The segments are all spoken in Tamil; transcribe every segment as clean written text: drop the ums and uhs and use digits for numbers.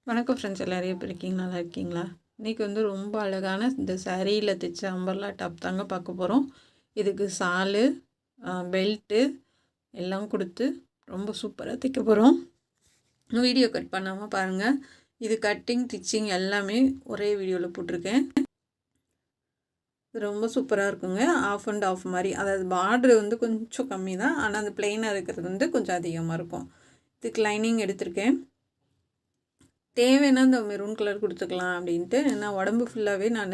வணக்கம் ஃப்ரெண்ட்ஸ், எல்லோரும் எப்படி இருக்கீங்க? நல்லா இருக்கீங்களா? இன்றைக்கி வந்து ரொம்ப அழகான இந்த சாரியில் தைச்ச அம்பர்லா டாப் தாங்க பார்க்க போகிறோம். இதுக்கு சாலு, பெல்ட்டு எல்லாம் கொடுத்து ரொம்ப சூப்பராக தைக்க போகிறோம். வீடியோ கட் பண்ணாமல் பாருங்கள். இது கட்டிங் ஸ்டிச்சிங் எல்லாமே ஒரே வீடியோவில் போட்டிருக்கேன். இது ரொம்ப சூப்பராக இருக்குங்க. ஆஃப் அண்ட் ஆஃப் மாதிரி, அதாவது பார்டர் வந்து கொஞ்சம் கம்மி தான், ஆனால் அந்த பிளெயினாக இருக்கிறது வந்து கொஞ்சம் அதிகமாக இருக்கும். இதுக்கு லைனிங் எடுத்திருக்கேன். தேவைன்னா இந்த மெரூன் கலர் கொடுத்துக்கலாம் அப்படின்ட்டு. நான் உடம்பு ஃபுல்லாகவே நான்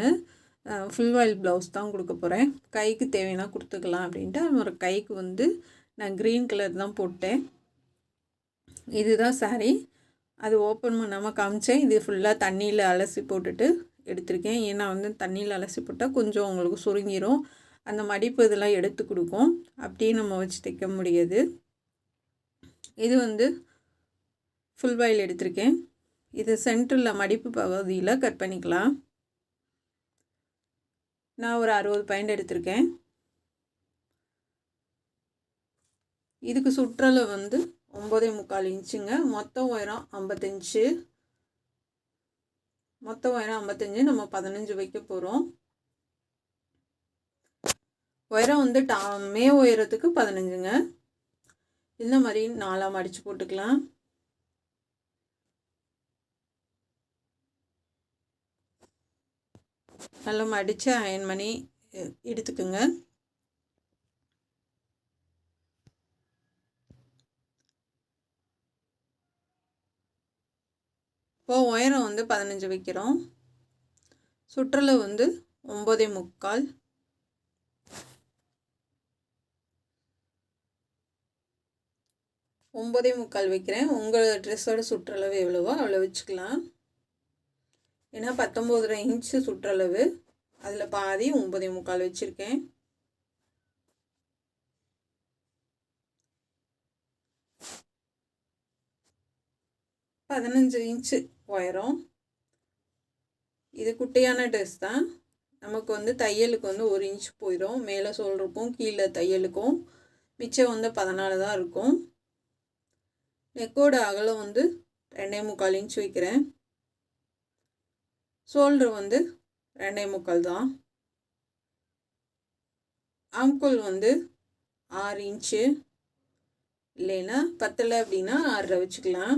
ஃபுல் வாயில் ப்ளவுஸ் தான் கொடுக்க போகிறேன். கைக்கு தேவைன்னா கொடுத்துக்கலாம் அப்படின்ட்டு ஒரு கைக்கு வந்து நான் க்ரீன் கலர் தான் போட்டேன். இதுதான் சாரீ. அது ஓப்பன் பண்ணாமல் காமிச்சேன். இது ஃபுல்லாக தண்ணியில் அலசி போட்டுட்டு எடுத்திருக்கேன். ஏன்னா வந்து தண்ணியில் அலசி போட்டால் கொஞ்சம் உங்களுக்கு சுருங்கிரும். அந்த மடிப்பு இதெல்லாம் எடுத்து கொடுக்கும். அப்படியே நம்ம வச்சு தைக்க முடியாது. இது வந்து ஃபுல் வாயில் எடுத்திருக்கேன். இது சென்டரில் மடிப்பு பகுதியில் கட் பண்ணிக்கலாம். நான் ஒரு 60 பாயிண்ட் எடுத்திருக்கேன். இதுக்கு சுற்றளவு வந்து 9.25 இன்ச்சுங்க. மொத்த உயரம் 55. மொத்த உயரம் 55. நம்ம 15 வைக்க போகிறோம். உயரம் வந்து மே உயரத்துக்கு 15ங்க. இந்த மாதிரி 4ஆக மடித்து போட்டுக்கலாம். நல்லா மடித்து அயன் பண்ணி எடுத்துக்குங்க. இப்போது உயரம் வந்து 15 வைக்கிறோம். சுற்றளவு வந்து 9.25. 9.25 வைக்கிறேன். உங்கள் ட்ரெஸ்ஸோட சுற்றளவு எவ்வளவோ அவ்வளோ வச்சுக்கலாம். ஏன்னா 19.5 இன்ச்சு சுற்றளவு, அதில் பாதி 9.25 வச்சுருக்கேன். பதினஞ்சு இன்ச்சு உயரம். இது குட்டையான ட்ரெஸ் தான். நமக்கு வந்து தையலுக்கு வந்து 1 இன்ச் போயிடும். மேலே சொல்லிருக்கும், கீழே தையலுக்கும் மிச்சம் வந்து 14 தான் இருக்கும். நெக்கோட அகலம் வந்து 2.25 இன்ச் வைக்கிறேன். ஷோல்டர் வந்து 2.25 தான். ஆம்கோல் வந்து 6 இன்ச்சு, இல்லைன்னா பத்தலை அப்படின்னா 6 வச்சுக்கலாம்.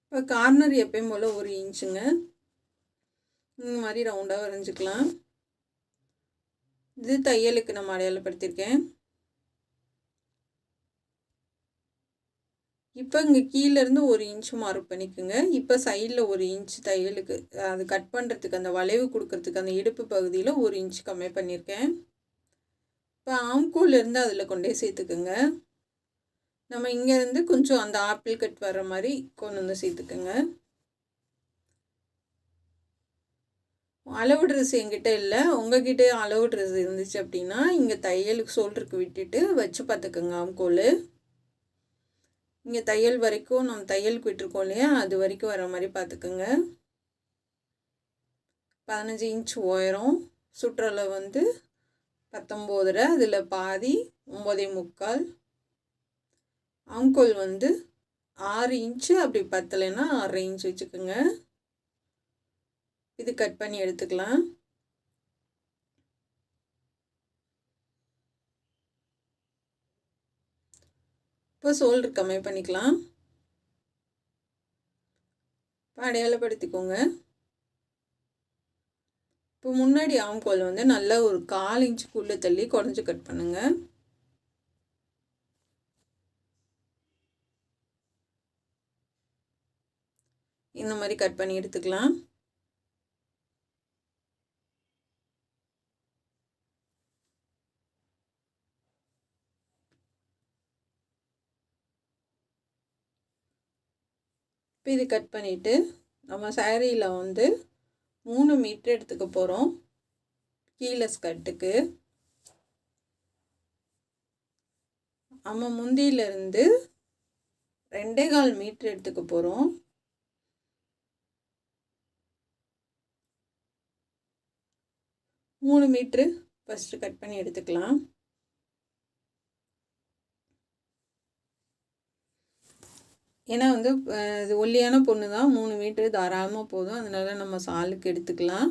இப்போ கார்னர் எப்பயும் போல் 1 இன்ச்சுங்க. இந்த மாதிரி ரவுண்டாக வரைஞ்சிக்கலாம். இது தையலுக்கு நம்ம அடையாளப்படுத்தியிருக்கேன். இப்போ இங்கே கீழேருந்து 1 இன்ச்சு மார்க் பண்ணிக்கோங்க. இப்போ சைடில் 1 இன்ச் தையலுக்கு, அது கட் பண்ணுறதுக்கு, அந்த வளைவு கொடுக்கறதுக்கு அந்த இடுப்பு பகுதியில் 1 இன்ச் கம்மி பண்ணியிருக்கேன். இப்போ ஆம்கோல்லேருந்து அதில் கொண்டே சேர்த்துக்குங்க. நம்ம இங்கேருந்து கொஞ்சம் அந்த ஆப்பிள் கட் வர்ற மாதிரி கொண்டு வந்து சேர்த்துக்குங்க. அளவு ட்ரெஸ் என்கிட்ட இல்லை. உங்ககிட்ட அளவு ட்ரெஸ் இருந்துச்சு அப்படின்னா இங்கே தையலுக்கு ஷோல்டருக்கு விட்டுட்டு வச்சு பார்த்துக்குங்க. ஆம்கோல் இங்கே தையல் வரைக்கும் நம்ம தையலுக்கு விட்டுருக்கோம் இல்லையா, அது வரைக்கும் வர மாதிரி பார்த்துக்குங்க. 15 இன்ச் உயரம். சுற்றளவு வந்து 19.5. அதில் பாதி 9.25. ஆம்கோல் வந்து 6 இன்ச்சு. அப்படி பத்தலைன்னா 6 இன்ச் வச்சுக்கோங்க. இது கட் பண்ணி எடுத்துக்கலாம். இப்போ ஷோல்டர் கம்மி பண்ணிக்கலாம். இப்போ அடையாளப்படுத்திக்கோங்க. இப்போ முன்னாடி ஆம்கோல் வந்து நல்லா ஒரு 1/4 இன்ச்சுக்குள்ளே தள்ளி குறைஞ்சி கட் பண்ணுங்கள். இந்த மாதிரி கட் பண்ணி எடுத்துக்கலாம். இப்போ இது கட் பண்ணிவிட்டு நம்ம சாரியில் வந்து 3 மீட்டர் எடுத்துக்க போகிறோம். கீழே ஸ்கர்ட்டுக்கு நம்ம முந்தியிலேருந்து 2.25 மீட்டர் எடுத்துக்க போகிறோம். 3 மீட்ரு ஃபஸ்ட்டு கட் பண்ணி எடுத்துக்கலாம். ஏன்னா வந்து இது ஒல்லியான பொண்ணு தான், 3 மீட்ரு தாராளமாக போதும். அதனால் நம்ம சாலுக்கு எடுத்துக்கலாம்.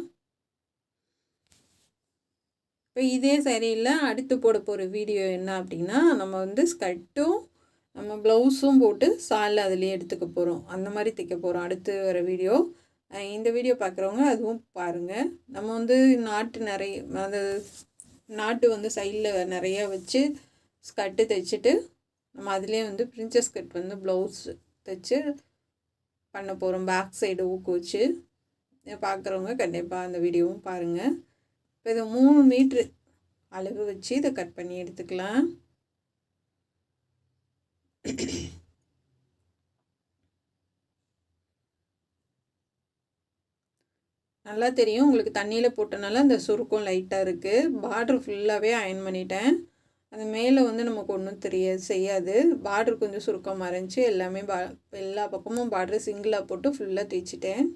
இப்போ இதே சரியில் அடுத்து போட போகிற வீடியோ என்ன அப்படின்னா, நம்ம வந்து ஸ்கர்ட்டும் நம்ம ப்ளவுஸும் போட்டு சால் அதிலே எடுத்துக்க போகிறோம். அந்த மாதிரி தைக்க போகிறோம் அடுத்து வர வீடியோ. இந்த வீடியோ பார்க்குறவங்க அதுவும் பாருங்கள். நம்ம வந்து அந்த நாட்டு வந்து சைடில் நிறையா வச்சு ஸ்கர்ட்டு தைச்சிட்டு நம்ம அதிலே வந்து பிரின்சஸ் கட் வந்து ப்ளவுஸ் தைச்சு பண்ண போகிறோம். பேக் சைடு ஊக்கு வச்சு பார்க்குறவங்க கண்டிப்பாக அந்த வீடியோவும் பாருங்கள். இப்போ இதை 3 மீட்ரு அளவு வச்சு இதை கட் பண்ணி எடுத்துக்கலாம். நல்லா தெரியும் உங்களுக்கு, தண்ணியில் போட்டனால அந்த சுருக்கம் லைட்டாக இருக்குது. பார்ட்ரு ஃபுல்லாகவே அயன் பண்ணிட்டேன். அது மேலே வந்து நமக்கு ஒன்றும் செய்யாது. பார்ட்ரு கொஞ்சம் சுருக்கமாக இருந்துச்சு. எல்லாமே எல்லா பக்கமும் பார்ட்ரு சிங்கிளாக போட்டு ஃபுல்லாக தைச்சிட்டேன்.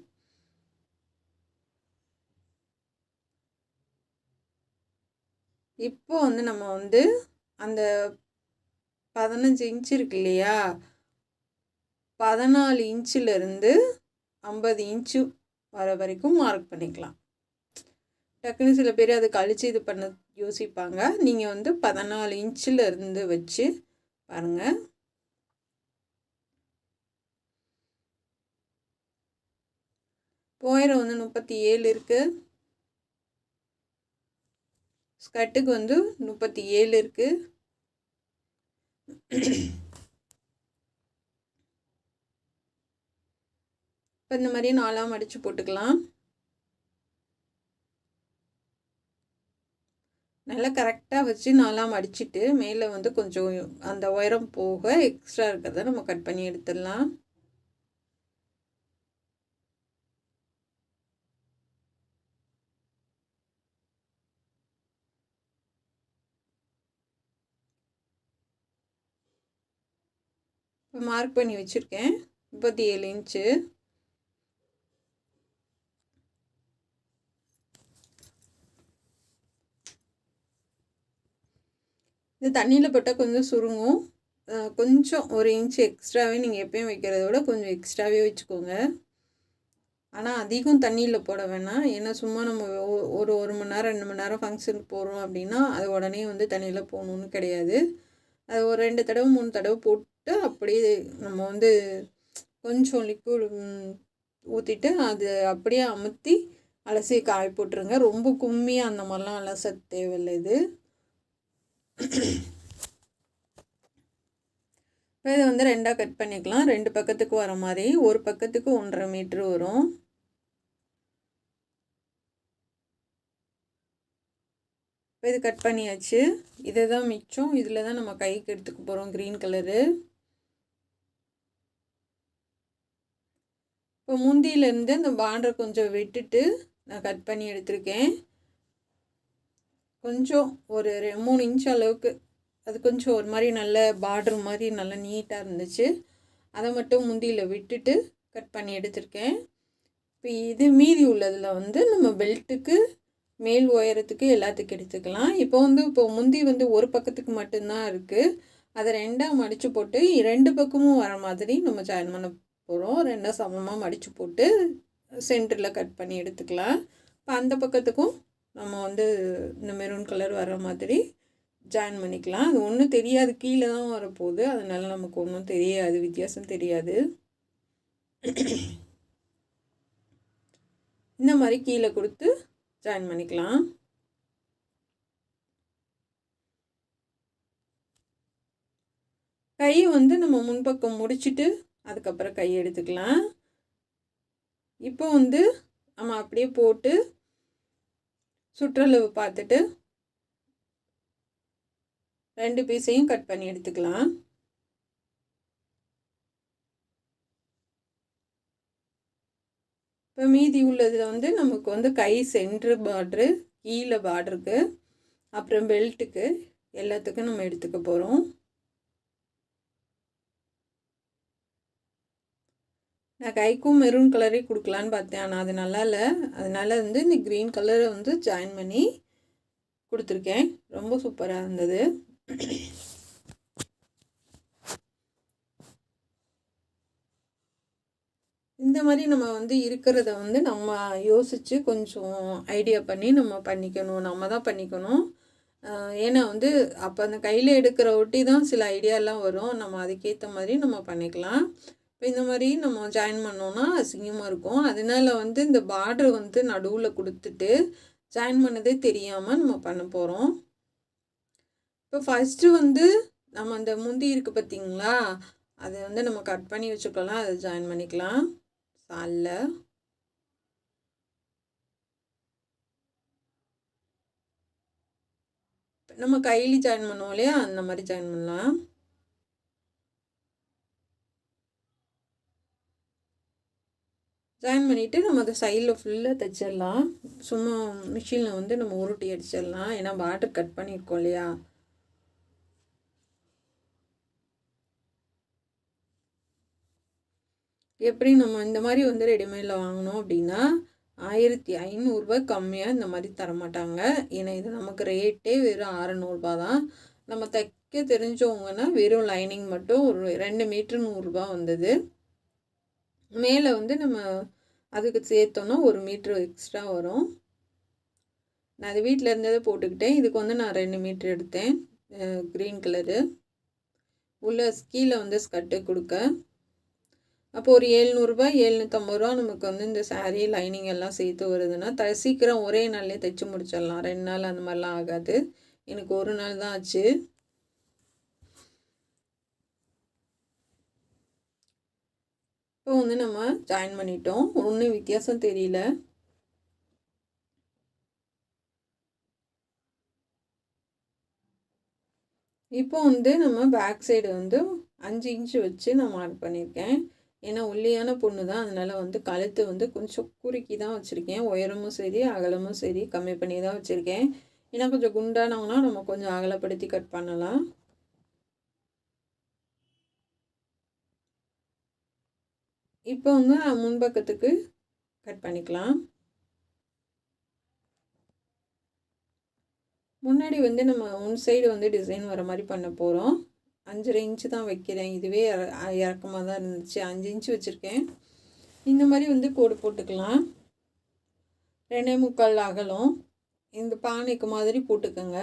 இப்போ வந்து நம்ம வந்து அந்த 15 இன்ச் இருக்கு இல்லையா, 14 இன்ச்சிலேருந்து 50 இன்ச்சு வர வரைக்கும் மார்க் பண்ணிக்கலாம். டக்குன்னு சில பேர் அதை கழித்து இது பண்ண யோசிப்பாங்க. நீங்கள் வந்து 14 இன்ச்சிலேருந்து வச்சு பாருங்கள். உயரம் வந்து 37 இருக்குது. ஸ்கர்ட்டுக்கு வந்து 37 இருக்குது. இப்போ இந்த மாதிரி 4ஆக மடித்து போட்டுக்கலாம். நல்லா கரெக்டாக வச்சு 4ஆக மடிச்சுட்டு மேலே வந்து கொஞ்சம் அந்த உயரம் போக எக்ஸ்ட்ரா இருக்கிறத நம்ம கட் பண்ணி எடுத்துடலாம். இப்போ மார்க் பண்ணி வச்சுருக்கேன் 37 இன்ச்சு. இது தண்ணியில் போட்டால் கொஞ்சம் சுருங்கும். கொஞ்சம் 1 இன்ச்சு எக்ஸ்ட்ராவே நீங்கள் எப்பயும் வைக்கிறத விட கொஞ்சம் எக்ஸ்ட்ராவே வச்சுக்கோங்க. ஆனால் அதிகம் தண்ணியில் போட வேணாம். ஏன்னா சும்மா நம்ம ஒரு 1 மணி நேரம் 2 மணி நேரம் ஃபங்க்ஷனுக்கு போகிறோம் அப்படின்னா அது உடனே வந்து தண்ணியில் போகணுன்னு கிடையாது. அது ஒரு 2 தடவை 3 தடவை போட்டு அப்படியே நம்ம வந்து கொஞ்சம் லிக்விட் ஊற்றிட்டு அது அப்படியே அமுத்தி அலசி காய போட்டுருங்க. ரொம்ப கும்மியாக அந்த மாதிரிலாம் அலச தேவையில்லை. இது இப்போ இதை வந்து 2ஆக கட் பண்ணிக்கலாம். 2 பக்கத்துக்கு வர மாதிரி. ஒரு பக்கத்துக்கு 1.5 மீட்ரு வரும். இப்போ இது கட் பண்ணியாச்சு. இதை தான் மிச்சம். இதில் தான் நம்ம கைக்கு எடுத்துக்க போகிறோம் க்ரீன் கலரு. இப்போ முந்தியிலேருந்து அந்த பார்டரை கொஞ்சம் விட்டுட்டு நான் கட் பண்ணி எடுத்திருக்கேன். கொஞ்சம் ஒரு 3 இன்ச் அளவுக்கு அது கொஞ்சம் ஒரு மாதிரி நல்ல பார்டர் மாதிரி நல்லா நீட்டாக இருந்துச்சு. அதை மட்டும் முந்தியில் விட்டுட்டு கட் பண்ணி எடுத்திருக்கேன். இப்போ இது மீதி உள்ளதில் வந்து நம்ம பெல்ட்டுக்கு மேல் உயரத்துக்கு எல்லாத்துக்கும் எடுத்துக்கலாம். இப்போ முந்தி வந்து ஒரு பக்கத்துக்கு மட்டும்தான் இருக்குது. அதை 2ஆக மடித்து போட்டு 2 பக்கமும் வர மாதிரி நம்ம ஜாயின் பண்ண போகிறோம். 2ஆக சமமாக மடித்து போட்டு சென்டரில் கட் பண்ணி எடுத்துக்கலாம். இப்போ அந்த பக்கத்துக்கும் நம்ம வந்து இந்த மெரூன் கலர் வர மாதிரி ஜாயின் பண்ணிக்கலாம். அது ஒன்றும் தெரியாது, கீழே தான் வரப்போகுது. அதனால நமக்கு ஒன்றும் தெரியாது, வித்தியாசம் தெரியாது. இந்த மாதிரி கீழே கொடுத்து ஜாயின் பண்ணிக்கலாம். கை வந்து நம்ம முன்பக்கம் முடிச்சுட்டு அதுக்கப்புறம் கை எடுத்துக்கலாம். இப்போ வந்து நம்ம அப்படியே போட்டு சுற்றளவு பார்த்துட்டு 2 பீஸையும் கட் பண்ணி எடுத்துக்கலாம். இப்போ மீதி உள்ளதில் வந்து நமக்கு வந்து கை சென்ட்ரு பார்ட்ரு, கீழே பார்டருக்கு, அப்புறம் பெல்ட்டுக்கு எல்லாத்துக்கும் நம்ம எடுத்துக்க போகிறோம். நான் கைக்கும் மெரூன் கலரே கொடுக்கலான்னு பார்த்தேன். ஆனால் அது நல்லா இல்லை. அதனால் வந்து இந்த க்ரீன் கலரை வந்து ஜாயின் பண்ணி கொடுத்துருக்கேன். ரொம்ப சூப்பராக இருந்தது. இந்த மாதிரி நம்ம வந்து இருக்கிறத வந்து நம்ம யோசித்து கொஞ்சம் ஐடியா பண்ணி நம்ம பண்ணிக்கணும், நம்ம தான் பண்ணிக்கணும். ஏன்னா வந்து அப்போ அந்த கையில் எடுக்கிற ஒட்டி தான் சில ஐடியாலாம் வரும், நம்ம அதுக்கேற்ற மாதிரி நம்ம பண்ணிக்கலாம். இப்போ இந்த மாதிரி நம்ம ஜாயின் பண்ணோன்னா அசிங்கமாக இருக்கும். அதனால வந்து இந்த பார்டர் வந்து நடுவில் கொடுத்துட்டு ஜாயின் பண்ணதே தெரியாமல் நம்ம பண்ண போகிறோம். இப்போ ஃபஸ்ட்டு வந்து நம்ம அந்த முந்தி இருக்குது பார்த்திங்களா, அதை வந்து நம்ம கட் பண்ணி வச்சுக்கலாம், அதை ஜாயின் பண்ணிக்கலாம் சாலில். நம்ம கைலி ஜாயின் பண்ணுவோம் இல்லையா, அந்த மாதிரி ஜாயின் பண்ணலாம். ஜாயின் பண்ணிவிட்டு நம்ம அதை சைடில் ஃபுல்லாக தைச்சிடலாம். சும்மா மிஷினில் வந்து நம்ம உருட்டி அடிச்சிடலாம், ஏன்னா பார்டர் கட் பண்ணியிருக்கோம் இல்லையா. எப்படி நம்ம இந்த மாதிரி வந்து ரெடிமேடில் வாங்கினோம் அப்படின்னா 1500 கம்மியாக இந்த மாதிரி தரமாட்டாங்க. ஏன்னா இது நமக்கு ரேட்டே வெறும் 600 தான். நம்ம தைக்க தெரிஞ்சவங்கன்னா வெறும் லைனிங் மட்டும் ஒரு 2 மீட்ரு 100 வந்தது. மேலே வந்து நம்ம அதுக்கு சேர்த்தோன்னா 1 மீட்ரு எக்ஸ்ட்ரா வரும். நான் அது வீட்டில் இருந்ததை போட்டுக்கிட்டேன். இதுக்கு வந்து நான் 2 மீட்ரு எடுத்தேன், க்ரீன் கலரு. உள்ள கீழே வந்து ஸ்கர்ட்டு கொடுக்க அப்போ ஒரு 700 750 நமக்கு வந்து இந்த சாரீ லைனிங் எல்லாம் சேர்த்து வருதுன்னா சீக்கிரம் ஒரே நாள்லேயே தைச்சி முடிச்சிடலாம். 2 நாள் அந்த மாதிரிலாம் ஆகாது. எனக்கு 1 நாள் தான் ஆச்சு. இப்போ வந்து நம்ம ஜாயின் பண்ணிட்டோம், ஒன்றும் வித்தியாசம் தெரியல. இப்போ வந்து நம்ம பேக் சைடு வந்து 5 இன்ச்சு வச்சு நான் மார்க் பண்ணியிருக்கேன். ஏன்னா ஒல்லியான பொண்ணு தான், அதனால் வந்து கழுத்து வந்து கொஞ்சம் குறுக்கி தான் வச்சுருக்கேன். உயரமும் சரி அகலமும் சரி கம்மி பண்ணி தான் வச்சுருக்கேன். ஏன்னா கொஞ்சம் குண்டானவங்கன்னா நம்ம கொஞ்சம் அகலப்படுத்தி கட் பண்ணலாம். இப்போ வந்து முன்பக்கத்துக்கு கட் பண்ணிக்கலாம். முன்னாடி வந்து நம்ம ஒன் சைடு வந்து டிசைன் வர மாதிரி பண்ண போகிறோம். 5.5 இன்ச்சு தான் வைக்கிறேன். இதுவே இறக்கமாக தான் இருந்துச்சு, 5 இன்ச்சு வச்சுருக்கேன். இந்த மாதிரி வந்து கோடு போட்டுக்கலாம். 2.25 அகலம் இந்த பானைக்கு மாதிரி போட்டுக்கோங்க.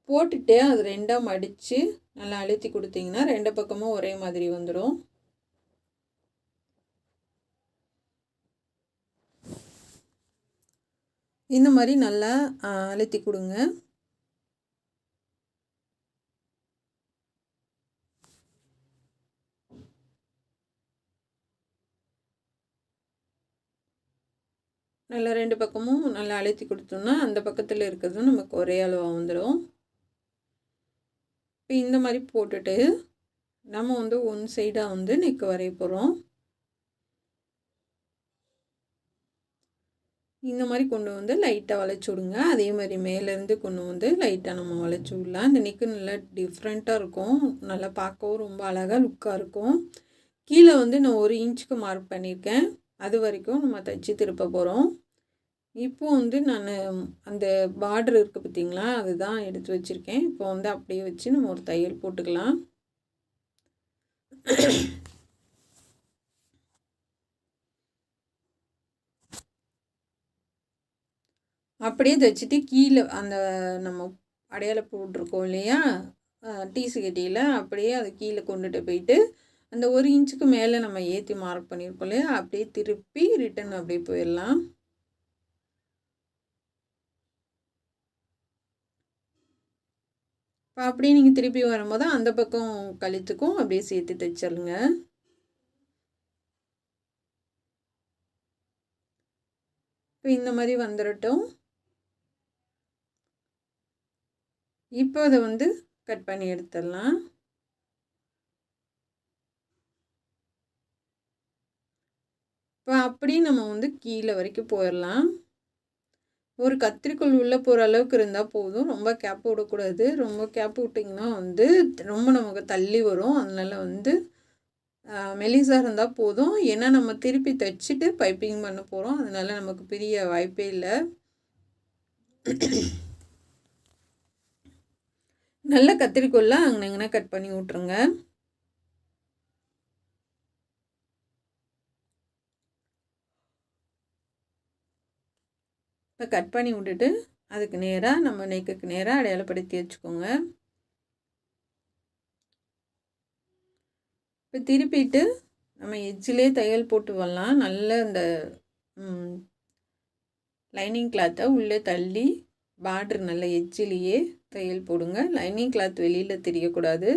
போட்டுட்டு அது 2ஆக மடித்து நல்லா அழுத்தி கொடுத்தீங்கன்னா 2 பக்கமும் ஒரே மாதிரி வந்துடும். இந்த மாதிரி நல்லா அழுத்தி கொடுங்க. நல்லா 2 பக்கமும் நல்லா அழுத்தி கொடுத்தோம்னா அந்த பக்கத்தில் இருக்கிறதும் நமக்கு ஒரே அளவாக வந்துடும். இப்போ இந்த மாதிரி போட்டுட்டு நம்ம வந்து ஒன் சைடாக வந்து நெக் வரைய போகிறோம். இந்த மாதிரி கொண்டு வந்து லைட்டாக வளைச்சி விடுங்க. அதே மாதிரி மேலேருந்து கொண்டு வந்து லைட்டாக நம்ம வளைச்சி விடலாம். இந்த நெக்கு நல்லா டிஃப்ரெண்ட்டாக இருக்கும், நல்லா பார்க்கவும் ரொம்ப அழகாக லுக்காக இருக்கும். கீழே வந்து நான் 1 இன்ச்சுக்கு மார்க் பண்ணியிருக்கேன், அது வரைக்கும் நம்ம தைச்சி திருப்ப போகிறோம். இப்போ வந்து நான் அந்த பார்டர் இருக்குது பார்த்திங்களா, அதுதான் எடுத்து வச்சுருக்கேன். இப்போ வந்து அப்படியே வச்சு நம்ம ஒரு தையல் போட்டுக்கலாம். அப்படியே தைச்சிட்டு கீழே அந்த நம்ம அடையாள போட்டிருக்கோம் இல்லையா டீசு கட்டியில், அப்படியே அதை கீழே கொண்டுட்டு போயிட்டு அந்த 1 இன்ச்சுக்கு மேலே நம்ம ஏற்றி மார்க் பண்ணியிருக்கோம் இல்லையா, அப்படியே திருப்பி ரிட்டன் அப்படியே போயிடலாம். இப்போ அப்படியே நீங்கள் திருப்பி வரும்போது அந்த பக்கம் கழுத்துக்கும் அப்படியே சேர்த்து தைச்சிருங்க. இப்போ இந்த மாதிரி வந்துடட்டும். இப்போ அதை வந்து கட் பண்ணி எடுத்துடலாம். இப்போ அப்படியே நம்ம வந்து கீழே வரைக்கும் போயிடலாம். ஒரு கத்திரிக்கோள் உள்ளே போகிற அளவுக்கு இருந்தால் போதும், ரொம்ப கேப் விடக்கூடாது. ரொம்ப கேப் விட்டிங்கன்னா வந்து ரொம்ப நமக்கு தள்ளி வரும். அதனால் வந்து மெலிசாக இருந்தால் போதும். ஏன்னா நம்ம திருப்பி தைச்சிட்டு பைப்பிங் பண்ண போகிறோம், அதனால் நமக்கு பெரிய வாய்ப்பே இல்லை. நல்ல கத்திரிக்கோளில் அங்கன கட் பண்ணி விட்ருங்க. இப்போ கட் பண்ணி விட்டுட்டு அதுக்கு நேராக நம்ம நெக்குக்கு நேராக அடையாளப்படுத்தி வச்சுக்கோங்க. இப்போ திருப்பிட்டு நம்ம எட்ஜிலே தையல் போட்டு வரலாம். நல்ல இந்த லைனிங் கிளாத்தை உள்ளே தள்ளி பார்டர் நல்ல எட்ஜிலேயே தையல் போடுங்க. லைனிங் கிளாத் வெளியில் தெரியக்கூடாது.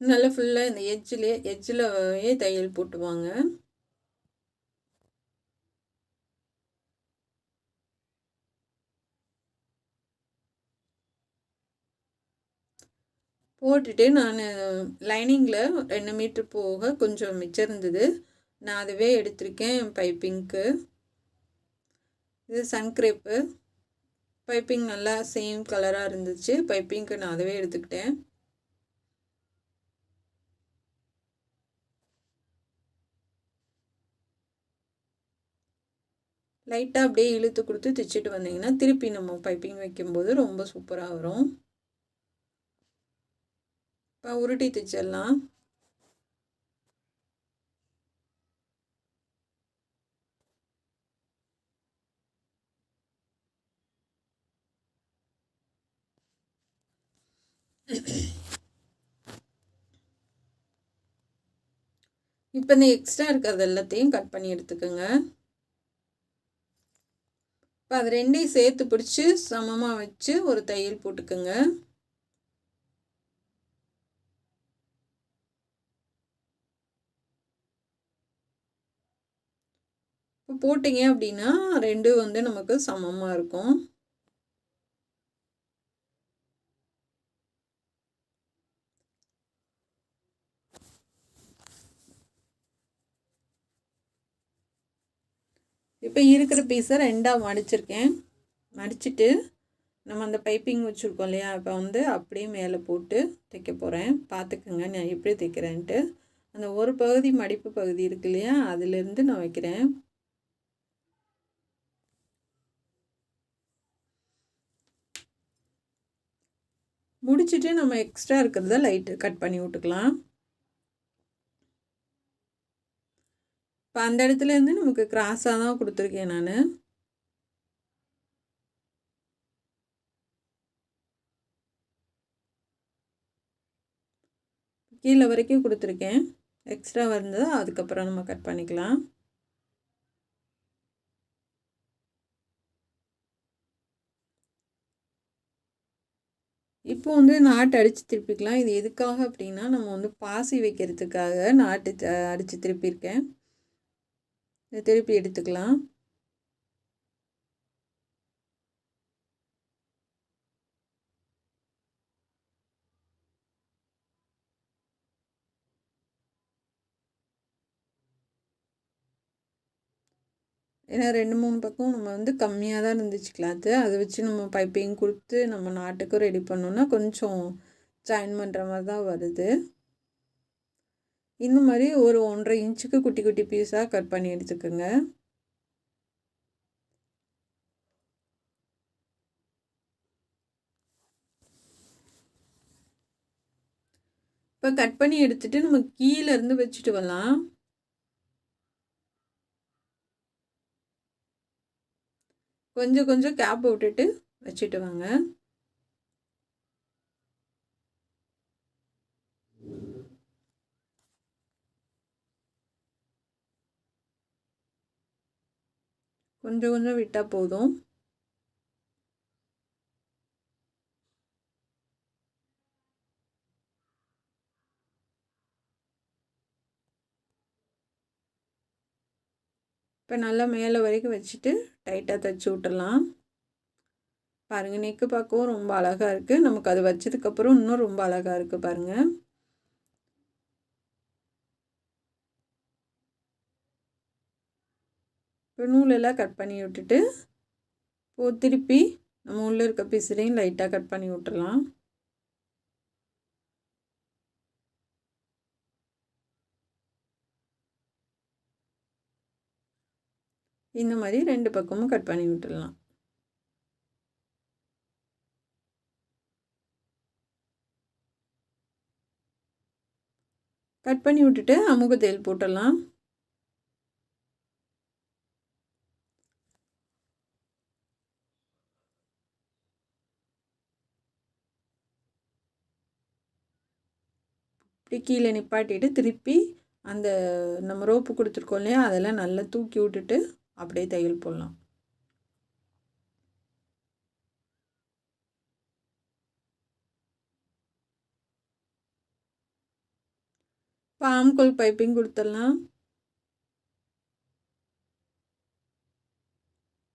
நல்லா ஃபுல்லாக இந்த எட்ஜிலேயே தையல் போட்டுவாங்க. போட்டுட்டு நான் லைனிங்கில் 2 மீட்ரு போக கொஞ்சம் மிச்சம் இருந்தது. நான் அதுவே எடுத்திருக்கேன் பைப்பிங்க்கு. இது சன்க்ரேப்பு பைப்பிங் நல்லா சேம் கலராக இருந்துச்சு. பைப்பிங்க்கு நான் அதுவே எடுத்துக்கிட்டேன். லைட்டாக அப்படியே இழுத்து கொடுத்து தைச்சிட்டு வந்தீங்கன்னா திருப்பி நம்ம பைப்பிங் வைக்கும்போது ரொம்ப சூப்பராக வரும். இப்போ உருட்டி தைச்சிடலாம். இப்போ இந்த எக்ஸ்ட்ரா இருக்கிறது எல்லாத்தையும் கட் பண்ணி எடுத்துக்கோங்க. இப்போ அது ரெண்டையும் சேர்த்து பிடிச்சி சமமாக வச்சு ஒரு தையல் போட்டுக்கோங்க. இப்போ போட்டிங்க அப்படின்னா ரெண்டும் வந்து நமக்கு சமமாக இருக்கும். இப்போ இருக்கிற பீஸை ரெண்டாக மடிச்சிருக்கேன். மடிச்சுட்டு நம்ம அந்த பைப்பிங் வச்சுருக்கோம் இல்லையா, இப்போ வந்து அப்படியே மேலே போட்டு தைக்க போகிறேன். பார்த்துக்குங்க நான் எப்படி தைக்கிறேன்ட்டு. அந்த ஒரு பகுதி மடிப்பு பகுதி இருக்கு இல்லையா, அதுலேருந்து நான் வைக்கிறேன். முடிச்சுட்டு நம்ம எக்ஸ்ட்ரா இருக்கிறத லைட்டு கட் பண்ணி விட்டுக்கலாம். இப்போ அந்த இடத்துலேருந்து நமக்கு கிராஸாக தான் கொடுத்துருக்கேன் நான். கீழே வரைக்கும் கொடுத்துருக்கேன். எக்ஸ்ட்ரா வந்ததை அதுக்கப்புறம் நம்ம கட் பண்ணிக்கலாம். இப்போ வந்து நாட்டு அடித்து திருப்பிக்கலாம். இது எதுக்காக அப்படின்னா நம்ம வந்து பாசி வைக்கிறதுக்காக நாட்டு அடித்து திருப்பியிருக்கேன். இதை திருப்பி எடுத்துக்கலாம். ஏன்னா 2-3 பக்கம் நம்ம வந்து கம்மியாக தான் இருந்துச்சு கிளாத்து. அதை வச்சு நம்ம பைப்பிங் கொடுத்து நம்ம நாட்டுக்கும் ரெடி பண்ணோன்னா கொஞ்சம் ஜாயின் பண்ணுற மாதிரி தான் வருது. இந்த மாதிரி ஒரு 1.5 இன்ச்சுக்கு குட்டி குட்டி பீஸாக கட் பண்ணி எடுத்துக்கோங்க. இப்போ கட் பண்ணி எடுத்துகிட்டு நம்ம கீழே இருந்து வச்சுட்டு வரலாம். கொஞ்சம் கொஞ்சம் கேப் விட்டுட்டு வச்சுட்டு வாங்க. கொஞ்சம் கொஞ்சம் விட்டால் போதும். இப்போ நல்லா மேலே வரைக்கும் வச்சுட்டு டைட்டாக தைச்சி விட்டுடலாம். பாருங்கள், நெக்கு பார்க்கவும் ரொம்ப அழகாக இருக்குது. நமக்கு அது வச்சதுக்கப்புறம் இன்னும் ரொம்ப அழகாக இருக்குது பாருங்கள். இப்போ நூலெல்லாம் கட் பண்ணி விட்டுட்டு திருப்பி நம்ம உள்ளே இருக்க பீஸையும் லைட்டாக கட் பண்ணி விட்டுறலாம். இந்த மாதிரி 2 பக்கமும் கட் பண்ணி விட்டுடலாம். கட் பண்ணி விட்டுட்டு அமுக தையல் போட்டுடலாம். இப்படி கீழே நிப்பாட்டிட்டு திருப்பி அந்த நம்ம ரோப்பு கொடுத்துருக்கோம் இல்லையா, அதெல்லாம் நல்லா தூக்கி விட்டுட்டு அப்படியே தையல் போடலாம். இப்போ ஆம்கோல் பைப்பிங் கொடுத்துடலாம்.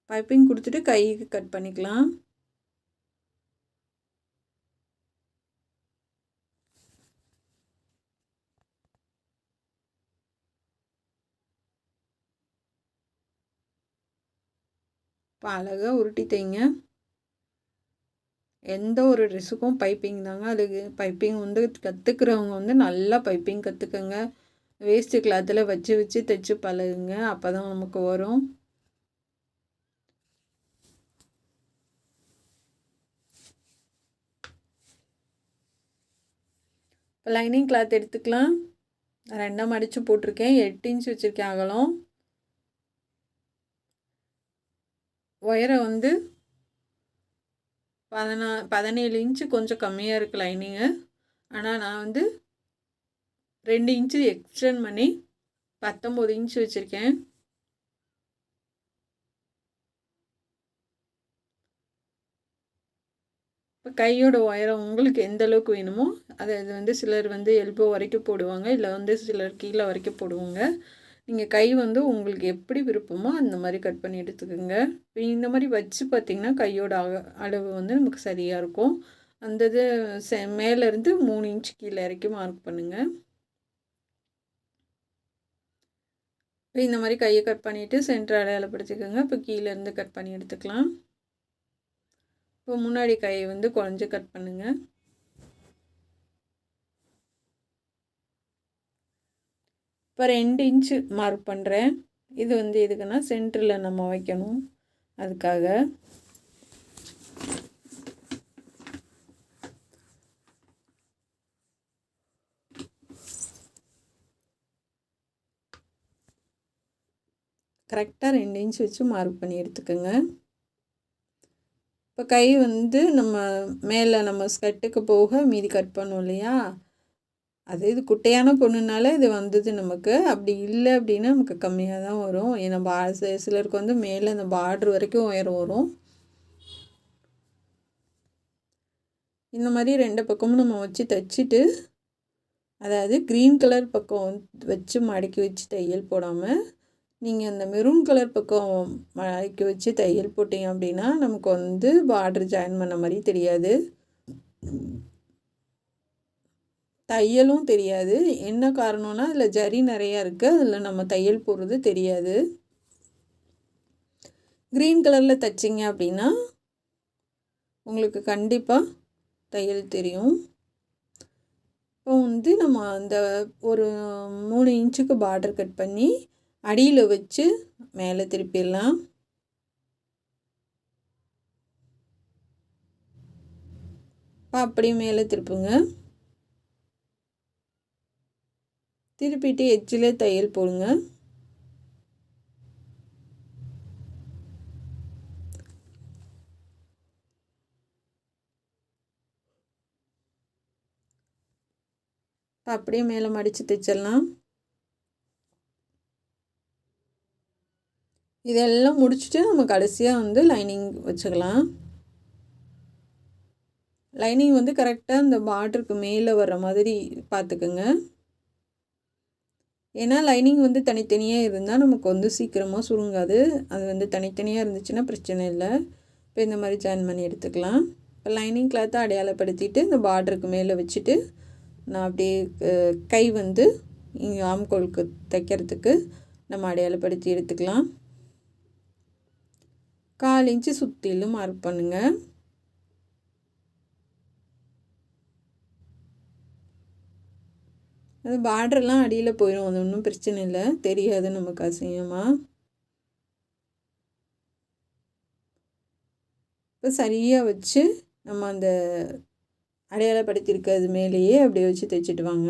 பைப்பிங் கொடுத்துட்டு கைக்கு கட் பண்ணிக்கலாம். இப்போ அழகாக உருட்டி தைங்க. எந்த ஒரு ட்ரெஸ்ஸுக்கும் பைப்பிங் தாங்க. அதுக்கு பைப்பிங் வந்து கற்றுக்கிறவங்க வந்து நல்லா பைப்பிங் கற்றுக்கங்க. வேஸ்ட்டு கிளாத்தில் வச்சு வச்சு தைச்சி பழகுங்க. அப்போ தான் நமக்கு வரும். இப்போ லைனிங் கிளாத் எடுத்துக்கலாம். 2 மடித்து போட்டிருக்கேன். 8 இன்ச் வச்சுருக்கேன் அகலம். உயரம் வந்து 17 இன்ச்சு கொஞ்சம் கம்மியாக இருக்குது லைனிங்கு. ஆனால் நான் வந்து 2 இன்ச்சு எக்ஸ்டெண்ட் பண்ணி 19 இன்ச்சு வச்சுருக்கேன். இப்போ கையோட உயரம் உங்களுக்கு எந்த அளவுக்கு வேணுமோ அது வந்து சிலர் வந்து எல்போ வரைக்கும் போடுவாங்க, இல்லை வந்து சிலர் கீழே வரைக்கும் போடுவாங்க. நீங்கள் கை வந்து உங்களுக்கு எப்படி விருப்பமோ அந்த மாதிரி கட் பண்ணி எடுத்துக்கோங்க. இப்போ இந்த மாதிரி வச்சு பார்த்திங்கன்னா கையோட அளவு வந்து நமக்கு சரியாக இருக்கும். அந்த இது மேலேருந்து 3 இன்ச் கீழே இறக்கி மார்க் பண்ணுங்கள். இப்போ இந்த மாதிரி கையை கட் பண்ணிவிட்டு சென்டர் அடையாளப்படுத்திக்கோங்க. இப்போ கீழேருந்து கட் பண்ணி எடுத்துக்கலாம். இப்போ முன்னாடி கையை வந்து குறைஞ்சி கட் பண்ணுங்கள். இப்போ 2 இன்ச்சு மார்க் பண்ணுறேன். இது வந்து எதுக்குன்னா சென்டரில் நம்ம வைக்கணும், அதுக்காக. கரெக்டாக 2 இன்ச் வச்சு மார்க் பண்ணி எடுத்துக்கோங்க. இப்போ கை வந்து நம்ம மேலே நம்ம ஸ்கர்ட்டுக்கு போக மீதி கட் பண்ணோம் இல்லையா, அது இது குட்டையான பொண்ணுனால இது வந்தது நமக்கு. அப்படி இல்லை அப்படின்னா நமக்கு கம்மியாக தான் வரும். ஏன்னா சிலருக்கு வந்து மேலே அந்த பார்டர் வரைக்கும் உயரம் வரும். இந்த மாதிரி 2 பக்கமும் நம்ம வச்சு தைச்சிட்டு, அதாவது க்ரீன் கலர் பக்கம் வச்சு மடக்கி வச்சு தையல் போடாமல் நீங்கள் அந்த மெரூன் கலர் பக்கம் மடக்கி வச்சு தையல் போட்டிங்க அப்படின்னா நமக்கு வந்து பார்டர் ஜாயின் பண்ண மாதிரி தெரியாது, தையலும் தெரியாது. என்ன காரணம்னா அதில் ஜரி நிறையா இருக்குது, அதில் நம்ம தையல் போடுறது தெரியாது. க்ரீன் கலரில் தைச்சிங்க அப்படின்னா உங்களுக்கு கண்டிப்பாக தையல் தெரியும். இப்போ வந்து நம்ம அந்த ஒரு 3 இன்ச்சுக்கு பார்டர் கட் பண்ணி அடியில் வச்சு மேலே திருப்பிடலாம். அப்படியே மேலே திருப்புங்க. திருப்பிட்டு எட்ஜில் தையல் போடுங்க. அப்படியே மேலே மடித்து தைச்சிடலாம். இதெல்லாம் முடிச்சுட்டு நம்ம கடைசியாக வந்து லைனிங் வச்சுக்கலாம். லைனிங் வந்து கரெக்டாக இந்த பார்டருக்கு மேலே வர்ற மாதிரி பார்த்துக்குங்க. ஏன்னா லைனிங் வந்து தனித்தனியாக இருந்தால் நமக்கு வந்து சீக்கிரமாக சுருங்காது. அது வந்து தனித்தனியாக இருந்துச்சுன்னா பிரச்சனை இல்லை. இப்போ இந்த மாதிரி ஜாயின் பண்ணி எடுத்துக்கலாம். இப்போ லைனிங் கிளாத்தை அடையாளப்படுத்திட்டு இந்த பார்டருக்கு மேலே வச்சுட்டு நான் அப்படியே கை வந்து இங்கே ஆம்கோலுக்கு தைக்கிறதுக்கு நம்ம அடையாளப்படுத்தி எடுத்துக்கலாம். 1/4 இன்ச்சு சுற்றிலும் மார்க் பண்ணுங்கள். அது பார்டர்லாம் அடியில் போயிடும், அது ஒன்றும் பிரச்சனை இல்லை, தெரியாது நமக்கு அசிங்கமாக. இப்போ சரியாக வச்சு நம்ம அந்த அடையாளப்படுத்தியிருக்கிறது மேலேயே அப்படியே வச்சு தைச்சிட்டு வாங்க.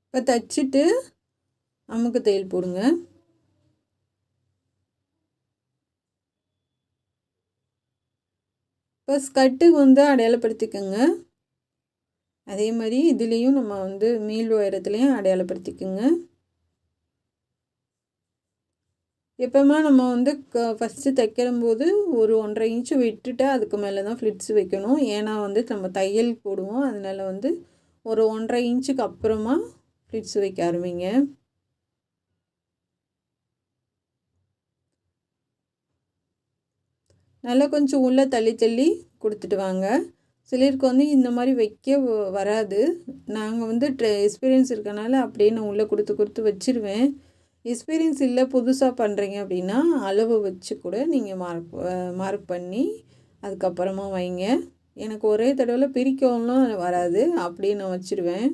இப்போ தைச்சிட்டு அமுக்கு தையல் போடுங்க. இப்போ ஸ்கர்ட்டுக்கு வந்து அடையாளப்படுத்திக்கோங்க. அதே மாதிரி இதுலேயும் நம்ம வந்து மீள் உயரத்துலேயும் அடையாளப்படுத்திக்கோங்க. எப்போவுமே நம்ம வந்து ஃபஸ்ட்டு தைக்கிறம்போது ஒரு 1.5 இன்ச்சு விட்டுட்டு அதுக்கு மேலே தான் ஃப்ளிட்ஸ் வைக்கணும். ஏன்னா வந்து நம்ம தையல் போடுவோம். அதனால் வந்து ஒரு 1.5 இன்ச்சுக்கு அப்புறமா ஃப்ளிட்ஸ் வைக்க ஆரம்பிங்க. நல்லா கொஞ்சம் உள்ளே தள்ளி தள்ளி கொடுத்துட்டு வாங்க. சிலருக்கு வந்து இந்த மாதிரி வைக்க வராது. நாங்கள் வந்து எக்ஸ்பீரியன்ஸ் இருக்கனால அப்படியே நான் உள்ளே கொடுத்து கொடுத்து வச்சுருவேன். எக்ஸ்பீரியன்ஸ் இல்லை புதுசாக பண்ணுறீங்க அப்படின்னா அளவு வச்சு கூட நீங்கள் மார்க் பண்ணி அதுக்கப்புறமா வைங்க. எனக்கு ஒரே தடவையில் பிரிக்கவும் வராது, அப்படியே நான் வச்சுருவேன்.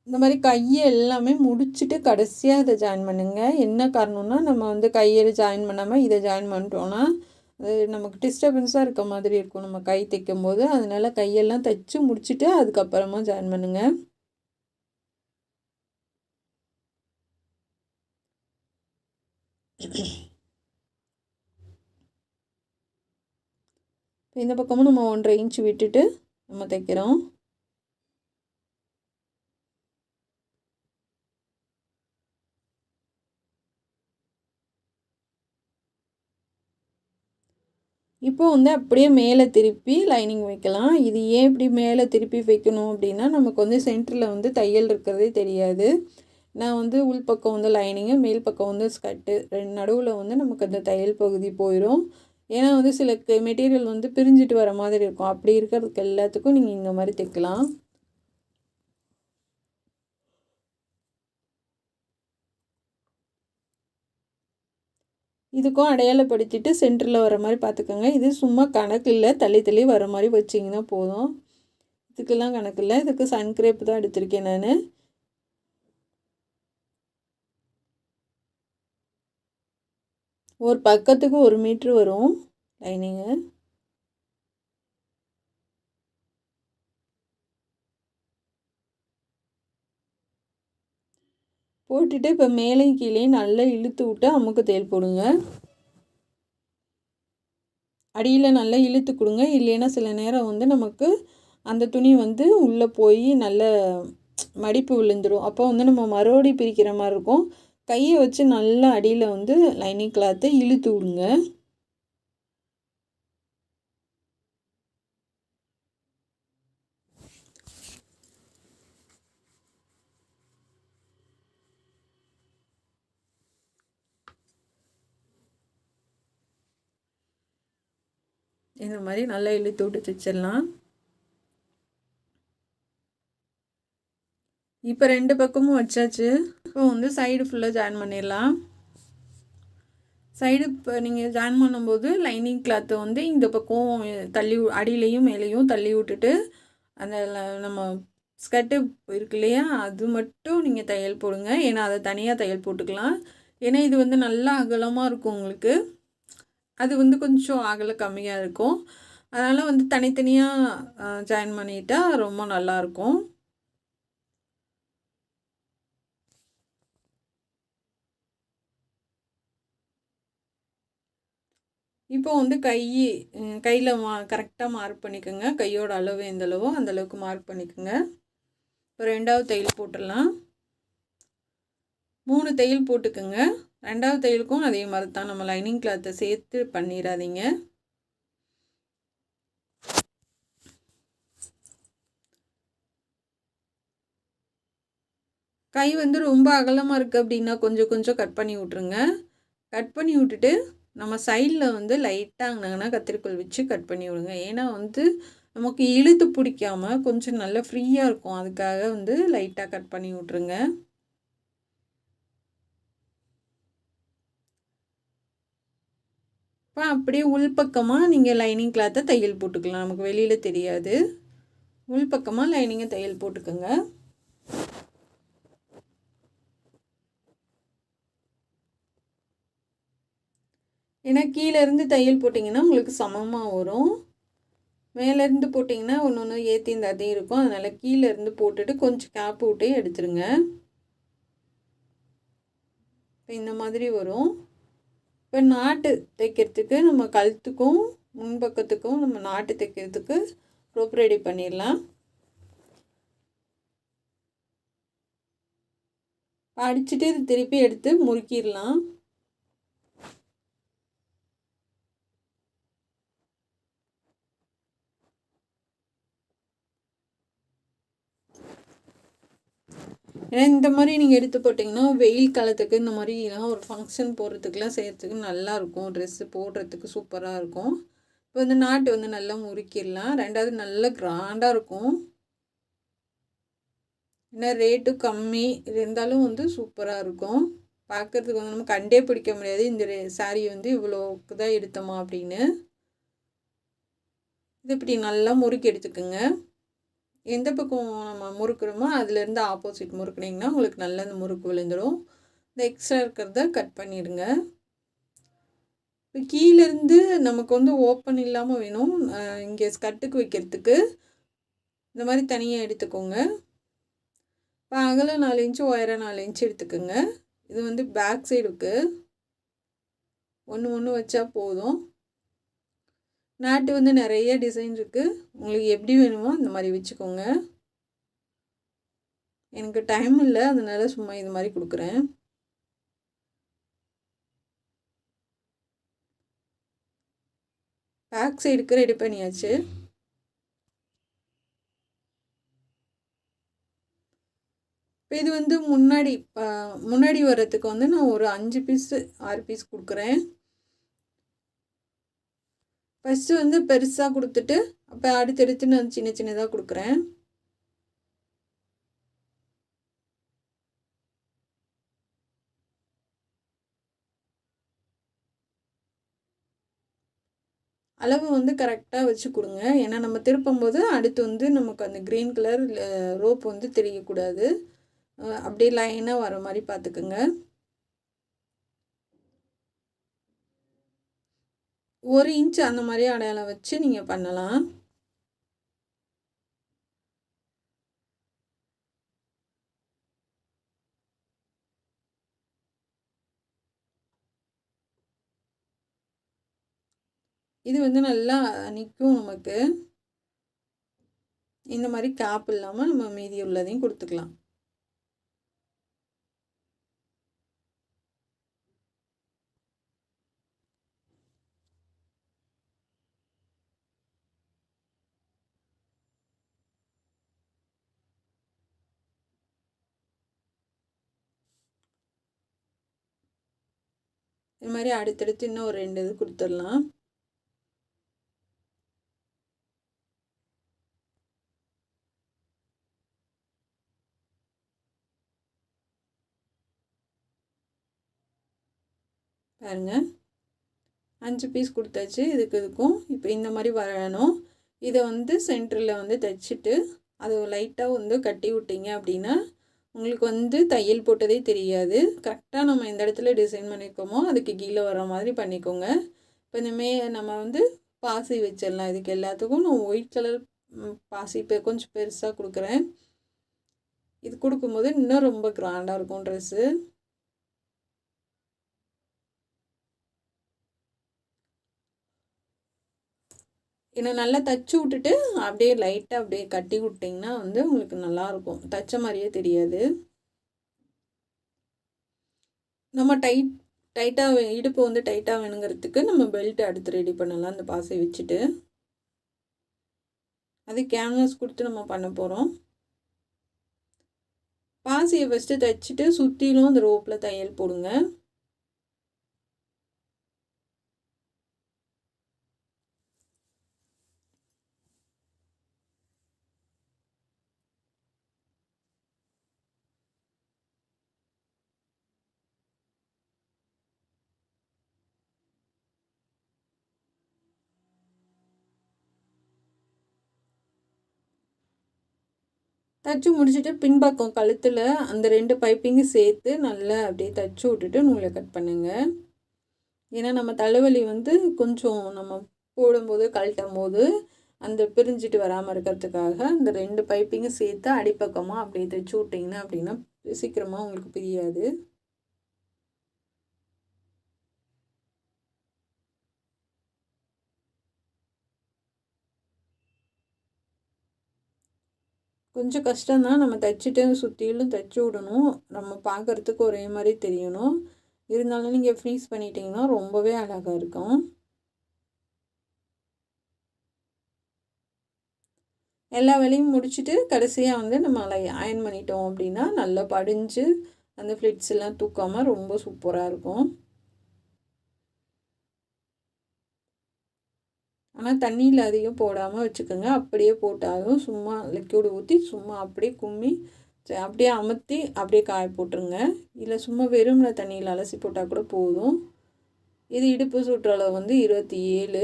இந்த மாதிரி கையை எல்லாமே முடிச்சுட்டு கடைசியாக இதை ஜாயின் பண்ணுங்கள். என்ன காரணம்னா நம்ம வந்து கையில் ஜாயின் பண்ணாமல் இதை ஜாயின் பண்ணிட்டோன்னா அது நமக்கு டிஸ்டர்பன்ஸாக இருக்க மாதிரி இருக்கும் நம்ம கை தைக்கும் போது. அதனால் கையெல்லாம் தைச்சி முடிச்சுட்டு அதுக்கப்புறமா ஜாயின் பண்ணுங்கள். இந்த பக்கமும் நம்ம 1.5 இன்ச்சு விட்டுட்டு நம்ம தைக்கிறோம். இப்போ வந்து அப்படியே மேலே திருப்பி லைனிங் வைக்கலாம். இது ஏன் இப்படி மேலே திருப்பி வைக்கணும் அப்படின்னா நமக்கு வந்து சென்டரில் வந்து தையல் இருக்கிறதே தெரியாது. நான் வந்து உள் பக்கம் வந்து லைனிங்கு, மேல் பக்கம் வந்து ஸ்கர்ட்டு, நடுவில் வந்து நமக்கு அந்த தையல் பகுதி போயிடும். ஏன்னா வந்து சில மெட்டீரியல் வந்து பிரிஞ்சுட்டு வர மாதிரி இருக்கும். அப்படி இருக்கிறதுக்கு எல்லாத்துக்கும் நீங்கள் இந்த மாதிரி தைக்கலாம். இதுக்கும் அடையாளப்படுத்திட்டு சென்டரில் வர மாதிரி பார்த்துக்கோங்க. இது சும்மா கணக்கு இல்லை, தள்ளி தள்ளி வர மாதிரி வச்சிங்கன்னா போதும். இதுக்கெல்லாம் கணக்கு இல்லை. இதுக்கு சன்கிரேப் தான் எடுத்திருக்கேன் நான். ஒரு பக்கத்துக்கு 1 மீட்ரு வரும் லைனிங்கு. போட்டுட்டு இப்போ மேலேயும் கீழேயும் நல்லா இழுத்து விட்டு அமுக்கு தையல் போடுங்க. அடியில் நல்லா இழுத்து கொடுங்க. இல்லைன்னா சில நேரம் வந்து நமக்கு அந்த துணி வந்து உள்ளே போய் நல்ல மடிப்பு விழுந்துடும். அப்போ வந்து நம்ம மறுபடி பிரிக்கிற மாதிரி இருக்கும். கையை வச்சு நல்லா அடியில் வந்து லைனிங் கிளாத்தை இழுத்து விடுங்க. இந்த மாதிரி நல்லா இழுத்து விட்டு தைச்சிடலாம். இப்போ 2 பக்கமும் வச்சாச்சு. இப்போ வந்து சைடு ஃபுல்லாக ஜாயின் பண்ணிடலாம். சைடு இப்போ நீங்கள் ஜாயின் பண்ணும்போது லைனிங் கிளாத்தை வந்து இந்த பக்கம் தள்ளி அடியிலையும் மேலேயும் தள்ளி விட்டுட்டு அந்த நம்ம ஸ்கர்ட்டு இருக்கு இல்லையா, அது மட்டும் நீங்கள் தையல் போடுங்க. ஏன்னா அதை தனியாக தையல் போட்டுக்கலாம். ஏன்னா இது வந்து நல்லா அகலமாக இருக்கும் உங்களுக்கு. அது வந்து கொஞ்சம் அகலம் கம்மியாக இருக்கும். அதனால் வந்து தனித்தனியாக ஜாயின் பண்ணிட்டால் ரொம்ப நல்லாயிருக்கும். இப்போ வந்து கையில் கரெக்டாக மார்க் பண்ணிக்கோங்க. கையோட அளவு எந்த அளவோ அந்தளவுக்கு மார்க் பண்ணிக்கோங்க. இப்போ 2வது தையல் போட்டுடலாம். 3 தையல் போட்டுக்கோங்க. 2வது தையலுக்கும் அதே மாதிரி தான். நம்ம லைனிங் கிளாத்தை சேர்த்து பண்ணிடாதீங்க. கை வந்து ரொம்ப அகலமாக இருக்குது அப்படின்னா கொஞ்சம் கொஞ்சம் கட் பண்ணி விட்ருங்க. கட் பண்ணி விட்டுட்டு நம்ம சைடில் வந்து லைட்டாக கத்திரிக்கோல் வச்சு கட் பண்ணி விடுங்க. ஏன்னா வந்து நமக்கு இழுத்து பிடிக்காம கொஞ்சம் நல்லா ஃப்ரீயாக இருக்கும். அதுக்காக வந்து லைட்டாக கட் பண்ணி விட்ருங்க. இப்போ அப்படியே உள்பக்கமாக நீங்கள் லைனிங் கிளாத்தை தையல் போட்டுக்கலாம். நமக்கு வெளியில் தெரியாது. உள்பக்கமாக லைனிங்கை தையல் போட்டுக்கோங்க. ஏன்னா கீழேருந்து தையல் போட்டிங்கன்னா உங்களுக்கு சமமாக வரும். மேலேருந்து போட்டிங்கன்னா ஒன்று ஒன்று ஏற்றி இந்த அதையும் இருக்கும். அதனால் கீழேருந்து போட்டுட்டு கொஞ்சம் கேப் விட்டே எடுத்துருங்க. இப்போ இந்த மாதிரி வரும். இப்போ நாட்டு தைக்கிறதுக்கு நம்ம கழுத்துக்கும் முன்பக்கத்துக்கும் நம்ம நாட்டு தைக்கிறதுக்கு ரோப் ரெடி பண்ணிடலாம். அடிச்சுட்டு இது திருப்பி எடுத்து முறுக்கிடலாம். ஏன்னா இந்த மாதிரி நீங்கள் எடுத்து போட்டிங்கன்னா வெயில் காலத்துக்கு இந்த மாதிரிலாம் ஒரு ஃபங்க்ஷன் போடுறதுக்குலாம் செய்கிறதுக்கு நல்லாயிருக்கும். ட்ரெஸ்ஸு போடுறதுக்கு சூப்பராக இருக்கும். இப்போ வந்து நாட்டு வந்து நல்லா முறுக்கிடலாம். ரெண்டாவது நல்லா கிராண்டாக இருக்கும். ஏன்னா ரேட்டும் கம்மி இருந்தாலும் வந்து சூப்பராக இருக்கும். பார்க்குறதுக்கு வந்து நம்ம கண்டே பிடிக்க முடியாது இந்த சாரீ வந்து இவ்வளோக்கு தான் எடுத்தோமா அப்படின்னு. இது இப்படி நல்லா முறுக்கி எடுத்துக்கோங்க. எந்த பக்கம் நம்ம முறுக்குறோமோ அதுலேருந்து ஆப்போசிட் முறுக்குனிங்கன்னா உங்களுக்கு நல்ல அந்த முறுக்கு விழுந்துடும். இந்த எக்ஸ்ட்ரா இருக்கிறத கட் பண்ணிடுங்க. இப்போ கீழேருந்து நமக்கு வந்து ஓப்பன் இல்லாமல் வேணும். இங்கே ஸ்கர்ட்டுக்கு வைக்கிறதுக்கு இந்த மாதிரி தனியாக எடுத்துக்கோங்க. இப்போ அகலம் 4 இன்ச்சு உயரம் 4 இன்ச்சு எடுத்துக்கோங்க. இது வந்து பேக் சைடுக்கு ஒன்று வச்சா போதும். நாட்டு வந்து நிறைய டிசைன் இருக்குது. உங்களுக்கு எப்படி வேணுமோ அந்த மாதிரி வச்சுக்கோங்க. எனக்கு டைம் இல்லை, அதனால சும்மா இது மாதிரி கொடுக்குறேன். பேக் சைடுக்கு ரெடி பண்ணியாச்சு. இப்போ இது வந்து முன்னாடி வர்றதுக்கு வந்து நான் ஒரு 5 பீஸு 6 பீஸ் கொடுக்குறேன். ஃபஸ்ட்டு வந்து பெருசாக கொடுத்துட்டு அப்போ அடுத்தடுத்து நான் சின்ன சின்னதாக கொடுக்குறேன். அளவு வந்து கரெக்டாக வச்சு கொடுங்க. ஏன்னா நம்ம திருப்பும்போது அடுத்து வந்து நமக்கு அந்த க்ரீன் கலர் ரோப் வந்து தெரியக்கூடாது. அப்படியே லைனாக வர மாதிரி பார்த்துக்குங்க. 1 இன்ச் அந்த மாதிரி அடையாளம் வச்சு நீங்கள் பண்ணலாம். இது வந்து நல்லா நிற்கும். நமக்கு இந்த மாதிரி கேப் இல்லாமல் நம்ம மீதி உள்ளதையும் கொடுத்துக்கலாம். இது மாதிரி அடுத்தடுத்து இன்னும் ஒரு 2 இது கொடுத்துடலாம். பாருங்கள், 5 பீஸ் கொடுத்தாச்சு. இதுக்கும் இப்போ இந்த மாதிரி வரணும். இதை வந்து சென்டரில் வந்து தைச்சிட்டு அதை லைட்டாக வந்து கட்டி விட்டிங்க அப்படின்னா உங்களுக்கு வந்து தையல் போட்டதே தெரியாது. கரெக்டாக நம்ம எந்த இடத்துல டிசைன் பண்ணியிருக்கோமோ அதுக்கு கீழே வர மாதிரி பண்ணிக்கோங்க. இப்போ இந்தமே நம்ம வந்து பாசி வச்சிடலாம். இதுக்கு எல்லாத்துக்கும் நான் ஒயிட் கலர் பாசி இப்போ கொஞ்சம் பெருசாக கொடுக்குறேன். இது கொடுக்கும்போது இன்னும் ரொம்ப கிராண்டாக இருக்கும் ட்ரெஸ்ஸு. இன்னும் நல்லா தைச்சி விட்டுட்டு அப்படியே லைட்டாக அப்படியே கட்டி விட்டிங்கன்னா வந்து உங்களுக்கு நல்லாயிருக்கும். தைச்ச மாதிரியே தெரியாது. நம்ம டைட்டாக இடுப்பு வந்து டைட்டாக வேணுங்கிறதுக்கு நம்ம பெல்ட் அடுத்து ரெடி பண்ணலாம். அந்த பாசை வச்சுட்டு அது கேன்வாஸ் கொடுத்து நம்ம பண்ண போகிறோம். பாசியை ஃபஸ்ட்டு தைச்சிட்டு சுற்றிலும் அந்த ரோப்பில் தையல் போடுங்க. தைச்சி முடிச்சுட்டு பின்பக்கம் கழுத்தில் அந்த 2 பைப்பிங்கும் சேர்த்து நல்லா அப்படியே தைச்சி விட்டுட்டு நூலை கட் பண்ணுங்கள். ஏன்னா நம்ம தலைவலி வந்து கொஞ்சம் நம்ம போடும்போது கழட்டும் போது அந்த பிரிஞ்சிட்டு வராமல் இருக்கிறதுக்காக அந்த 2 பைப்பிங்கும் சேர்த்து அடிப்பக்கமாக அப்படியே தைச்சி விட்டிங்கன்னா அப்படின்னா சீக்கிரமாக உங்களுக்கு பிரியாது. கொஞ்சம் கஷ்டம்தான், நம்ம தைச்சிட்டு சுற்றிலும் தைச்சி விடணும், நம்ம பார்க்குறதுக்கு ஒரே மாதிரி தெரியணும். இருந்தாலும் நீங்கள் ஃப்ரீஸ் பண்ணிட்டீங்கன்னா ரொம்பவே அழகாக இருக்கும். எல்லா வேலையும் முடிச்சுட்டு கடைசியாக வந்து நம்ம அயர்ன் பண்ணிட்டோம் அப்படின்னா நல்லா படிஞ்சு அந்த ஃப்ளிட்ஸ் எல்லாம் தூக்காமல் ரொம்ப சூப்பராக இருக்கும். ஆனால் தண்ணியில் அதிகம் போடாமல் வச்சுக்கோங்க. அப்படியே போட்டாலும் சும்மா லிக்யூடு ஊற்றி சும்மா அப்படியே கும்மி அப்படியே அமுத்தி அப்படியே காய போட்டுருங்க. இல்லை சும்மா வெறும்ல தண்ணியில் அலசி போட்டால் கூட போதும். இது இடுப்பு சுற்றளவு வந்து 27.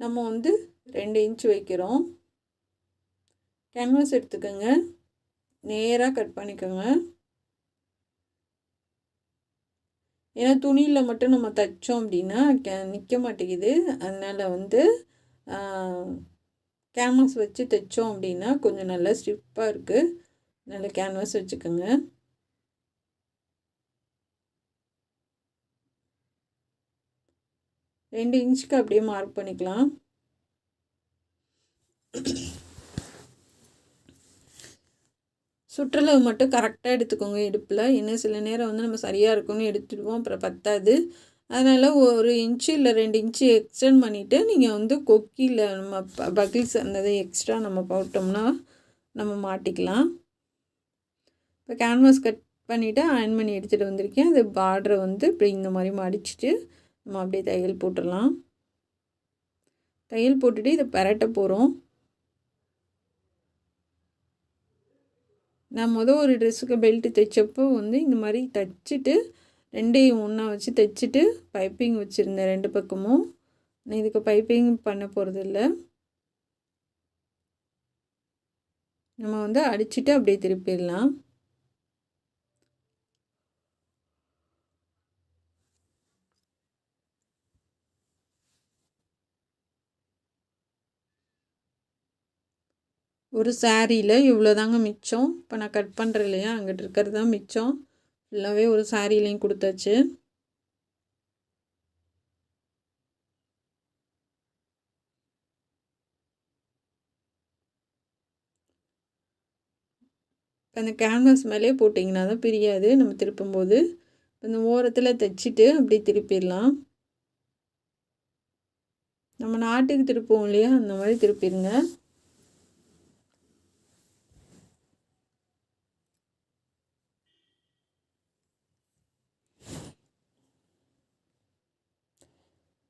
நம்ம வந்து 2 இன்ச் வைக்கிறோம். கேன்வாஸ் எடுத்துக்கோங்க, நேராக கட் பண்ணிக்கோங்க. ஏன்னா துணியில் மட்டும் நம்ம தைச்சோம் அப்படின்னா நிற்க மாட்டேங்குது. அதனால் வந்து கேன்வாஸ் வச்சு தைச்சோம் அப்படின்னா கொஞ்சம் நல்லா ஸ்டிஃபாக இருக்குது. நல்ல கேன்வாஸ் வச்சுக்கோங்க. ரெண்டு இன்ச்சுக்கு அப்படியே மார்க் பண்ணிக்கலாம். சுற்றளவு மட்டும் கரெக்டாக எடுத்துக்கோங்க இடுப்பில். இன்னும் சில நேரம் வந்து நம்ம சரியாக இருக்கும்னு எடுத்துடுவோம், அப்புறம் பத்தாது. அதனால் 1 இன்ச்சு இல்லை 2 இன்ச்சு எக்ஸ்டெண்ட் பண்ணிவிட்டு நீங்கள் வந்து கொக்கியில் நம்ம பக்கிள்ஸ் அந்த எக்ஸ்ட்ரா நம்ம போட்டோம்னா நம்ம மாட்டிக்கலாம். இப்போ கேன்வாஸ் கட் பண்ணிவிட்டு அயர்ன் பண்ணி எடுத்துகிட்டு வந்திருக்கேன். அது பார்டரை வந்து இப்படி இந்த மாதிரி மடிச்சுட்டு நம்ம அப்படியே தையல் போட்டுடலாம். தையல் போட்டுட்டு இதை பரட்ட போகிறோம். நான் ஒரு ட்ரெஸ்ஸுக்கு பெல்ட்டு தைச்சப்போ வந்து இந்த மாதிரி தைச்சிட்டு 2ஐயும் ஒன்றா வச்சு தைச்சிட்டு பைப்பிங் வச்சுருந்தேன் 2 பக்கமும். நான் இதுக்கு பைப்பிங் பண்ண போகிறதில்ல. நம்ம வந்து அடிச்சுட்டு அப்படியே திருப்பிடலாம். ஒரு சாரியில் இவ்வளோ தாங்க மிச்சம். இப்போ நான் கட் பண்ணுறேன் இல்லையா, அங்கிட்டு இருக்கிறது தான் மிச்சம். ஃபுல்லாகவே ஒரு சாரிலையும் கொடுத்தாச்சு. அந்த கேன்வாஸ் மேலே போட்டிங்கன்னா தான் பிரியாது நம்ம திருப்பும்போது. அந்த ஓரத்தில் தைச்சிட்டு அப்படி திருப்பிடலாம். நம்ம நாட்டுக்கு திருப்போம் இல்லையா, அந்த மாதிரி திருப்பிடுங்க.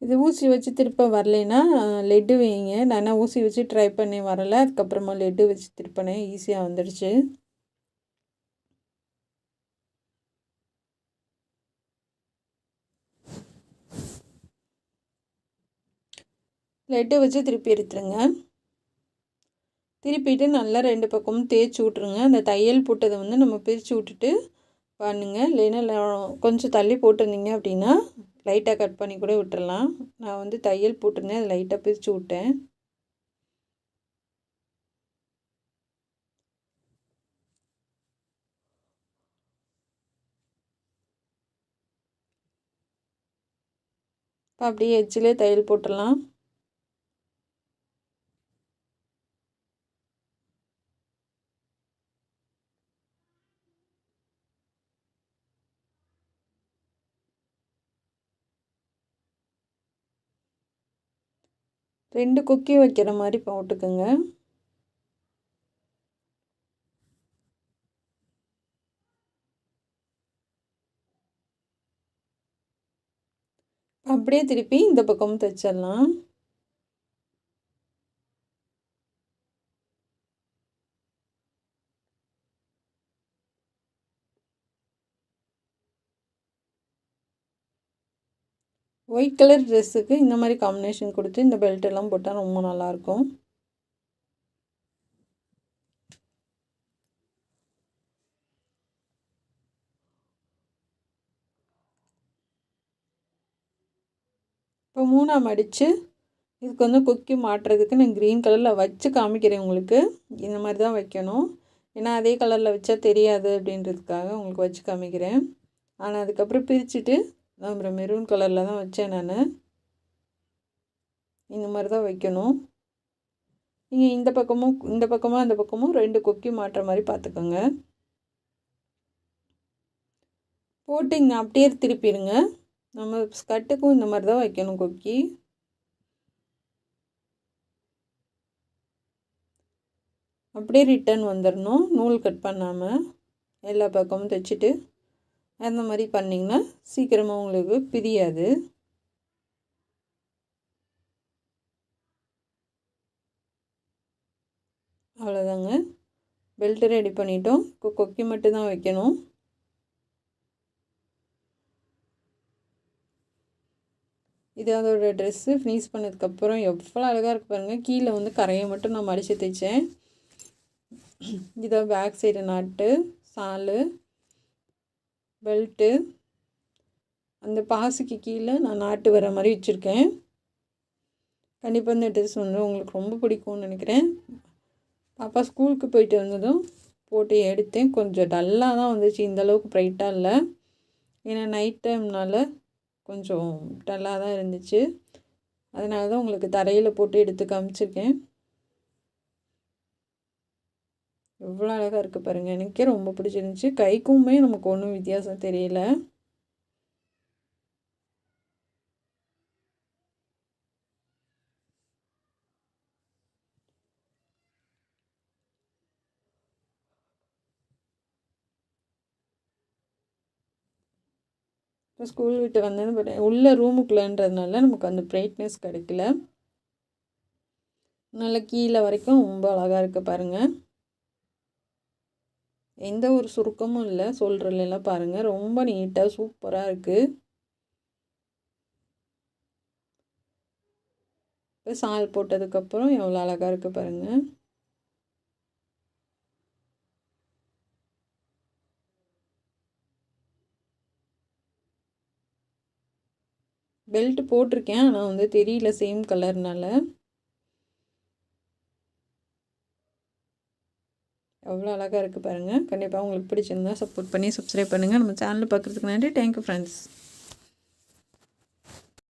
இது ஊசி வச்சு திருப்ப வரலைன்னா லெட்டு வைங்க. நான் ஊசி வச்சு ட்ரை பண்ணி வரலை, அதுக்கப்புறமா லெட்டு வச்சு திருப்பினேன், ஈஸியாக வந்துடுச்சு. லெட்டு வச்சு திருப்பி எடுத்துருங்க. திருப்பிட்டு நல்லா 2 பக்கமும் தேய்ச்சி விட்ருங்க. அந்த தையல் போட்டதை வந்து நம்ம பிரித்து விட்டுட்டு பண்ணுங்கள். இல்லைன்னா கொஞ்சம் தள்ளி போட்டிருந்தீங்க அப்படின்னா லைட்டாக கட் பண்ணி கூட விட்டுறலாம். நான் வந்து தையல் போட்டிருந்தேன், அதை லைட்டாக பிரித்து விட்டேன். இப்போ அப்படியே எட்ஜிலே தையல் போட்டுடலாம். ரெண்டு கொக்கி வைக்கிற மாதிரி போட்டுக்கோங்க. அப்படியே திருப்பி இந்த பக்கமும் தைச்சிடலாம். ஒயிட் கலர் ட்ரெஸ்ஸுக்கு இந்த மாதிரி காம்பினேஷன் கொடுத்து இந்த பெல்ட் எல்லாம் போட்டால் ரொம்ப நல்லாயிருக்கும். இப்போ 3ஆக மடித்து இதுக்கு வந்து கொக்கி மாட்டுறதுக்கு நான் க்ரீன் கலரில் வச்சு காமிக்கிறேன் உங்களுக்கு. இந்த மாதிரி தான் வைக்கணும். ஏன்னா அதே கலரில் வச்சா தெரியாது அப்படின்றதுக்காக உங்களுக்கு வச்சு காமிக்கிறேன். ஆனால் அதுக்கப்புறம் பிரிச்சுட்டு அப்புறம் மெரூன் கலரில் தான் வச்சேன் நான். இந்த மாதிரி தான் வைக்கணும். நீங்கள் இந்த பக்கமும் அந்த பக்கமும் 2 கொக்கி மாட்டுற மாதிரி பார்த்துக்கோங்க. போட்டு இங்கே அப்படியே திருப்பிடுங்க. நம்ம ஸ்கர்ட்டுக்கும் இந்த மாதிரி தான் வைக்கணும் கொக்கி. அப்படியே ரிட்டன் வந்துடணும், நூல் கட் பண்ணாமல் எல்லா பக்கமும் தைச்சிட்டு அந்த மாதிரி பண்ணிங்கன்னா சீக்கிரமாக உங்களுக்கு பிரியாது. அவ்வளோதாங்க, பெல்ட்டு ரெடி பண்ணிட்டோம். கொக்கி மட்டும்தான் வைக்கணும். இது அதோட ட்ரெஸ்ஸு ஃபினிஷ் பண்ணதுக்கப்புறம் எவ்வளோ அழகாக இருக்குது பாருங்கள். கீழே வந்து கரையை மட்டும் நான் மடித்து தைச்சேன். இதை பேக் சைடு நாட்டு, சாலு, பெல்ட்டு, அந்த பாசிக்கு கீழே நான் நாட்டு வர மாதிரி வச்சுருக்கேன். கண்டிப்பாக இந்த ட்ரெஸ் வந்து உங்களுக்கு ரொம்ப பிடிக்கும்னு நினைக்கிறேன். பாப்பா ஸ்கூலுக்கு போயிட்டு வந்ததும் போட்டு எடுத்தேன். கொஞ்சம் டல்லாக தான் வந்துச்சு, இந்தளவுக்கு ப்ரைட்டாக இல்லை. ஏன்னா நைட் டைம்னால் கொஞ்சம் டல்லாக தான் இருந்துச்சு. அதனால தான் உங்களுக்கு தரையில் போட்டு எடுத்து காமிச்சிருக்கேன். எவ்வளோ அழகாக இருக்குது பாருங்கள். எனக்கே ரொம்ப பிடிச்சிருந்துச்சி. கைக்குமே நமக்கு ஒன்றும் வித்தியாசம் தெரியல. இப்போ ஸ்கூல் விட்டு வந்தது உள்ள ரூமுக்குள்ளன்றதுனால நமக்கு அந்த பிரைட்னஸ் கிடைக்கல. நல்லா கீழே வரைக்கும் ரொம்ப அழகாக இருக்குது பாருங்கள். எந்த ஒரு சுருக்கமும் இல்லை, சொல்கிறலாம் பாருங்கள். ரொம்ப நீட்டாக சூப்பராக இருக்குது. இப்போ சால் போட்டதுக்கப்புறம் எவ்வளோ அழகாக இருக்குது பாருங்கள். பெல்ட் போட்டிருக்கேன், ஆனால் வந்து தெரியல சேம் கலர்னால. எவ்வளோ அழகாக இருக்குது பாருங்கள். கண்டிப்பாக உங்களுக்கு பிடிச்சிருந்தா சப்போர்ட் பண்ணி சப்ஸ்கிரைப் பண்ணுங்கள். நம்ம சேனலில் பார்க்குறதுக்கு நன்றி. Thank you friends.